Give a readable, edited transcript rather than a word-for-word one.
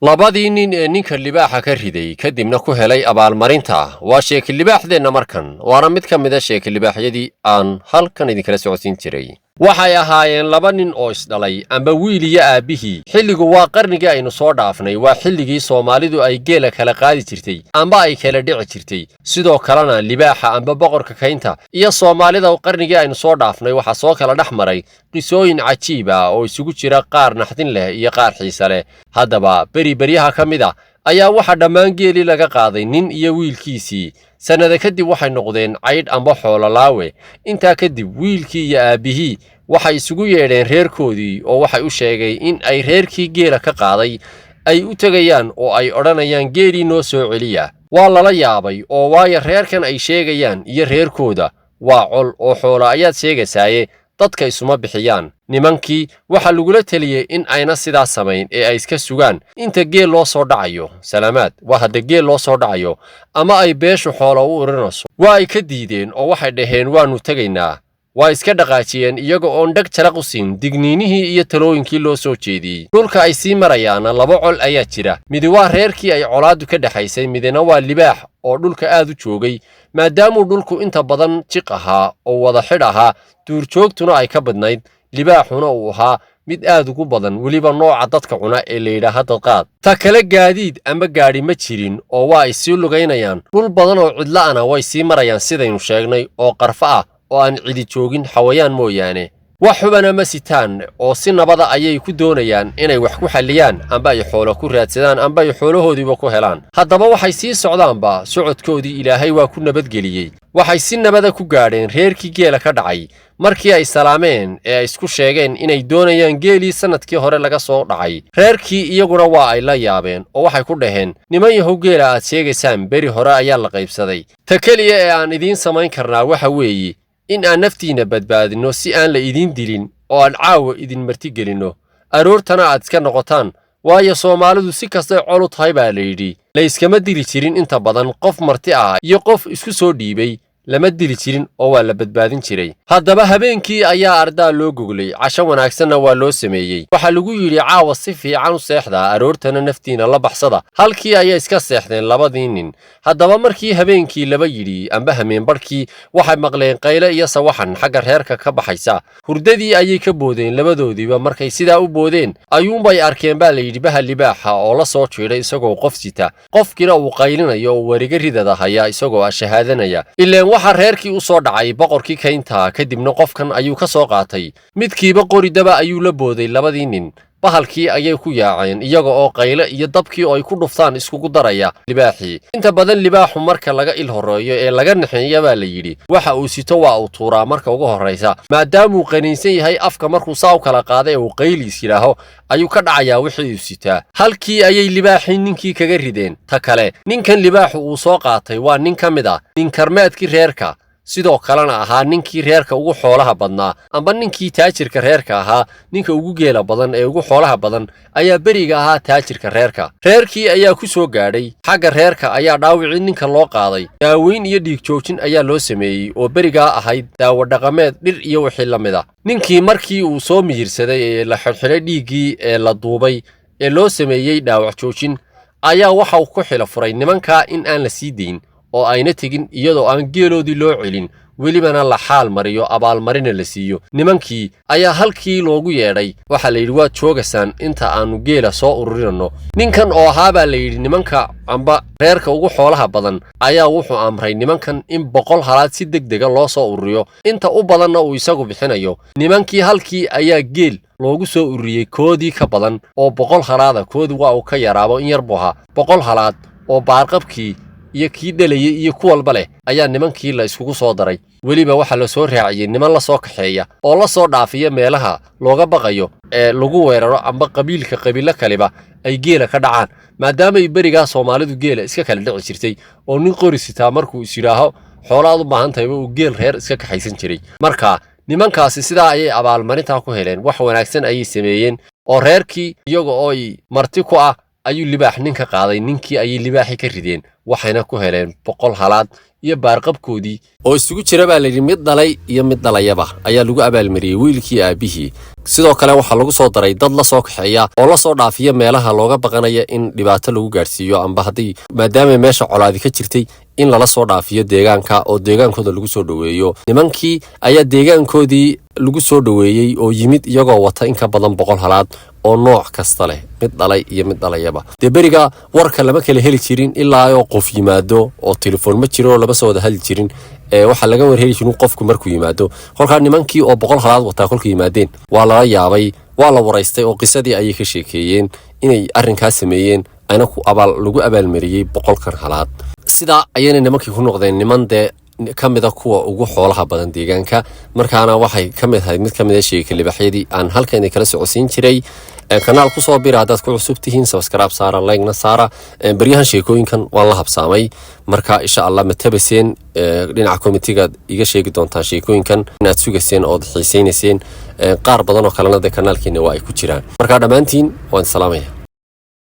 labadii nin ee ninka libaaxa ka riday kadibna ku helay abaalmarinta waa sheeki libaaxdeenna markan waana mid ka mid ah sheeki libaaxyadii aan halkan idinkala socodsiin jiray waxay ahaayeen laba nin oo isdhalay amba wiil iyo aabihii xilligu waa qarnigii aynu soo dhaafnay waa xilligii Soomaalidu ay geela kala qaadi jirtay amba ay kala dhici jirtay sidoo kalena libaaxa amba boqorka kaynta iyo Soomaalida qarnigii aynu soo dhaafnay waxa soo kala dhaxmaray qisooyin cajiib ah oo isugu jira qaar naxdin leh iyo qaar xiiso leh haddaba beriyaha ka mid ah ayaa waxa dhammaan geeli laga qaaday nin iyo wiilkiisii sanada kadib waxay noqdeen cayd amba xoolo laawe intaa kadib wiilkii iyo aabihii waxay isugu yeedheen reerkoodii oo waxay u sheegay in ay reerkii geela ka qaaday ay u tagayaan oo ay odhanayaan geelii noo soo celiya waa lala yaabay oo waayo reerkan ay sheegayaan iyo reerkooda waa col oo xoolo ayaad sheegaysaaye dadka isuma bixiyaan nimankii waxa lagula taliyay in ayna sidaas samayn ee ay iska sugaan inta geel loo soo dhacayo salaamaad waa hadda geel loo soo dhacayo ama ay beeshu xoolo u urinayso waa ay ka diideen oo waxay dhaheen waanu tagaynaa waa iska dhaqaajiyeen iyaga oon dhag jaraq u siin digniinihii iyo talooyinkii loo soo jeediyey dhulka ay sii marayaana laba col ayaa jira midi waa reerkii ay colaadu ka dhaxaysay midina waa libaax oo dhulka aad u joogay maadaamuu dhulku inta badan jiq ahaa oo wada xidh ahaa duurjoogtuna ay ka badnayd libaaxuna uu ahaa mid aad ugu badan weliba nooca dadka cuna ee la yidhaaha dadqaad ta kale gaadiid ama gaadhi ma jirin oo waa ay sii lugaynayaan dhul badan oo cidla'ana way sii marayaan sidaynu sheegnay oo qarfa ah oo aan cidi joogin xawayaan mooyaane wax xubana ma sitaan oo si nabada ayay ku doonayaan inay wax ku xalliyaan amba ay xoolo ku raadsadaan amba ay xoolahoodiiba ku helaan haddaba waxay sii socdaanba socodkoodii ilaahay waa ku nabadgeliyey waxay si nabada ku gaadheen reerkii geela ka dhacay markii ay salaameen ee ay isku sheegeen inay doonayaan geelii sanadkii hore laga soo dhacay reerkii iyaguna waa ay la yaabeen oo waxay ku dhaheen niman yahow geela aad sheegaysaan beri hore ayaa la qaybsaday ta keliya ee aan idiin samayn karnaa waxa weeye in aan naftiina badbaadino si aan la idin dilin oo aan caawa idin martigelinno aroortana aad iska noqotaan waayo Soomaalidu si kastay col u tahay baa la yidhi la iskama dili jirin inta badan qof marti ah iyo qof isku soo dhiibay lama dili jirin oo waa la badbaadin jiray haddaba habeenkii ayaa ardaa loo goglay casho wanaagsanna waa loo sameeyey waxa lagu yidhi caawa si fiican u seexda aroortana naftiina la baxsada halkii ayay iska seexdeen labadii nin haddaba markii habeenkii laba yidhi amba hameen barkii waxay maqleen qayle iyo sawaxan xagga reerka ka baxaysa hurdadii ayay ka boodeen labadoodiiba markay sidaa u boodeen ayuunbay arkeen baa la yidhi baha libaaxa oo la soo jiiday isagoo qof sita qofkiina uu qaylinayo oo wariga ridada haya isagoo shahaadanaya waxa reerkii u soo dhacay boqorkii kaynta kadibna qofkan ayuu ka soo qaatay midkiiba qoridaba ayuu la booday labadii nin bahalkii ayay ku yaaceen iyaga oo qayle iyo dabkii oo ay ku dhuftaan iskugu daraya libaaxii inta badan libaaxu marka laga il horeeyo ee laga naxeeyo baa la yidhi waxa uu sito waa uu tuuraa marka ugu horreysa maadaamuu qaniinsan yahay afka markuu saa u kala qaaday uu qayliis yidhaaho ayuu ka dhacayaa wixii uu sitaa halkii ayay libaaxii ninkii kaga rideen ta kale ninkan libaaxu uu soo qaatay waa nin ka mid ah nin karmeedkii reerka sidoo kalena ahaa ninkii reerka ugu xoolaha badnaa amba ninkii taajirka reerka ahaa ninka ugu geela badan ee ugu xoolaha badan ayaa beriga ahaa taajirka reerkii ayaa ku soo gaadhay xagga reerka ayaa dhaawicii ninka loo qaaday daaweyn iyo dhiig joojin ayaa loo sameeyey oo berigaa ahayd daawo dhaqameed dhir iyo wixii la mid ah ninkii markii uu soo miyirsaday ee la xidhxidhay dhiiggii ee la duubay ee loo sameeyey dhaawac joojin ayaa waxa uu ku xilo furay nimankaa in aan la sii dayn oo ayna tegin iyadoo aan geeloodii loo celin welibana la xaal mariyo abaalmarina la siiyo nimankii ayaa halkii loogu yeedhay waxa la yidhi waad joogaysaan inta aanu geela soo ururinanno ninkan oo ahaa baa la yidhi nimanka amba reerka ugu xoolaha badan ayaa wuxuu amray nimankan in 100 halaad si degdega loo soo ururiyo inta u badanna uu isagu bixinayo nimankii halkii ayaa geel loogu soo ururiyey koodii ka badan oo 100 halaada koodii waa uu ka yaraabo in yar buu ahaa 100 halaad oo baarqabkii iyo kii dhalayay iyo ku walba leh ayaa nimankii la iskugu soo daray weliba waxa la soo raaciyay niman la soo kaxeeya oo la soo dhaafiya meelaha looga baqayo ee lagu weeraro amba qabiilo kaliba ay geela ka dhacaan maadaama ay berigaa Soomaalidu geela iska kala dhici jirtay oo nin qori sitaa markuu isiraaho xoolaad u baahan tahay uu geel reer iska kaxaysan jiray marka nimankaasi sidaa ayay abaalmarinta ku heleen wax wanaagsan ayay sameeyeen oo reerkii iyaga oo ay marti ku ah ayuu libaax ninka qaaday ninkii ayay libaaxi ka rideen waxayna ku heleen 100 halaad iyo baarqabkoodii oo isugu jira baa layidhi mid dhalay iyo mid dhalayaba ayaa lagu abaalmariyey wiilkii aabihii sidoo kale waxaa lagu soo daray dad la soo kaxeeya oo la soo dhaafiya meelaha looga baqanaya in dhibaato lagu gaarsiiyo amba haddii maadaama meesha colaadi ka jirtay in lala soo dhaafiyo deegaanka oo deegaankooda lagu soo dhoweeyo nimankii ayaa deegaankoodii lagu soo dhoweeyey oo yimid iyagoo wata in ka badan 100 halaad oo nooc kasta leh mid dhalay iyo mid dhalayaba dee beriga warka lama kala heli jirin ilaa oo qof yimaado oo telefoon ma jiro laba soo wada heli jirin waxa laga war heli jirin qofku markuu yimaado kolka nimankii oo 100 halaad wata kolka yimaadeen waa la yaabay waa la waraystay oo qisadii ay ka sheekeeyeen inay arrinkaas sameeyeen ayna ku lagu abaalmariyay 100 halaad sida ayayna nimankii ku noqdeen niman dee kamida kuwa ugu xoolaha badan deegaanka markaana waxay kamid ahayd mid kamid ah sheekada libaxyadii aan halkan kala socodsiin jiray kanaal ku soo biira dad ku cusub tihiin subscribe saara like na saara bariyahan sheekooyinkan waan la habsaamay marka insha Allah ma tabaseen dhinaca committee-ga iga sheegi doontaan sheekooyinkan inaad sugaseen oo xiiseynayeen qaar badan oo kalena kanaalkeena waa ay ku jiraan marka dhamaantiin waan salaamaya